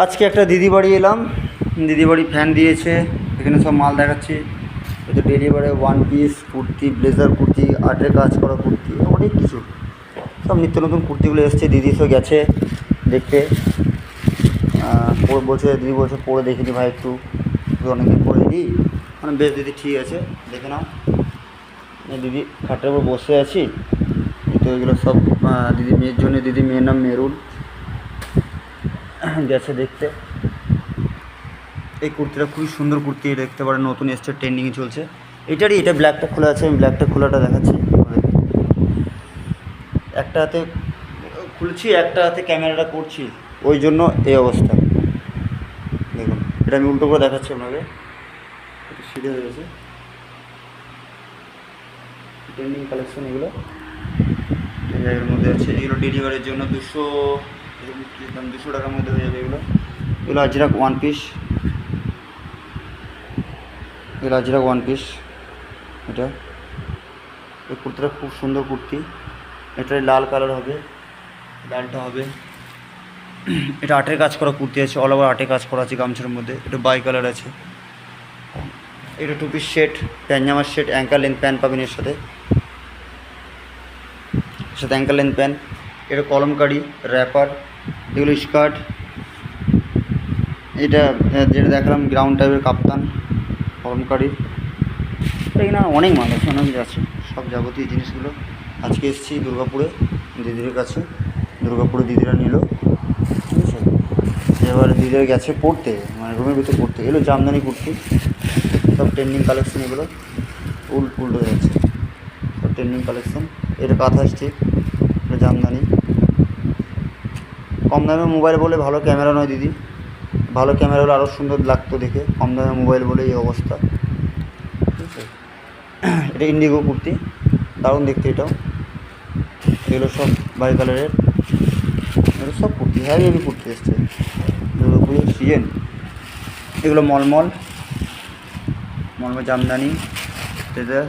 আজকে একটা দিদি বাড়ি এলাম, দিদি বাড়ি ফ্যান দিয়েছে, এখানে সব মাল দেখাচ্ছি। এই তো delivery one piece kurti, blazer kurti, আর্টের কাজ করা কুর্তি, অনেক কিছু সব নিত্য নতুন কুর্তিগুলো এসছে। দিদি তো গেছে দেখতে, বলছে, দিদি বলছে পরে দেখিনি ভাই, একটু অনেকদিন পরে দিই, মানে বেশ দিদি ঠিক আছে দেখে নাও। দিদি খাটের উপর বসে আছি, তো এগুলো সব দিদি মেয়ের জন্য। দিদি মেয়ের নাম মেরুন, গেছে দেখতে। এই কুর্তিটা খুবই সুন্দর কুর্তি, দেখতে পারেন, নতুন এসছে, ট্রেন্ডিংয়ে চলছে। এটা ব্ল্যাকটা খোলা আছে, আমি ব্ল্যাকটা খোলাটা দেখাচ্ছি। একটা হাতে খুলছি, একটা হাতে ক্যামেরাটা করছি, ওই জন্য এই অবস্থা। দেখুন, এটা আমি উল্টো করে দেখাচ্ছি আপনাকে, একটু সিধে হয়ে গেছে। ট্রেন্ডিং কালেকশন এগুলো, এর মধ্যে আছে। এগুলো ডেলিভারির জন্য 200 টাকার মধ্যে হয়ে যাবে। এগুলো আজরাক ওয়ান পিস, এগুলো আজরাক ওয়ান পিস। এটা এই কুর্তিটা খুব সুন্দর কুর্তি, এটা লাল কালার হবে, লালটা হবে। এটা আটের কাজ করা কুর্তি আছে, অল ওভার আটে কাজ করা আছে গামছার মধ্যে। এটা বাই কালার আছে। এটা two piece set, pant set, ankle length pant পাবেন এর সাথে অ্যাঙ্কার লেন্থ প্যান্ট। এটা কলমকারি, র্যাপার, এগুলো স্কার্ট। এটা যেটা দেখালাম গ্রাউন্ড টাইপের কাপ্তান, কলমকারি। এখানে অনেক মাল আছে, অনেক কিছু আছে, সব যাবতীয় জিনিসগুলো। আজকে এসেছি দুর্গাপুরে দিদির কাছে, দুর্গাপুরে দিদিরা নিল, ঠিক আছে। এবারে দিদিরা গেছে পড়তে, মানে রুমের ভিতরে পড়তে। এগুলো জামদানি কুর্তি, সব ট্রেন্ডিং কালেকশন। এগুলো উল্টো হয়ে যাচ্ছে, সব ট্রেন্ডিং কালেকশন। এটা কাঁথা স্টিচ, এটা জামদানি। কম দামে মোবাইল বলে ভালো ক্যামেরা নয় দিদি, ভালো ক্যামেরা হলে আরও সুন্দর লাগতো দেখে। কম দামে মোবাইল বলে এই অবস্থা, ঠিক আছে। এটা ইন্ডিগো কুর্তি, দারুণ দেখতে এটাও। এগুলো সব বাই কালারের, এগুলো সব কুর্তি, হেভি কুর্তি এসছে দুর্গাপুরের সিজন। এগুলো মলমল জামদানি, এটা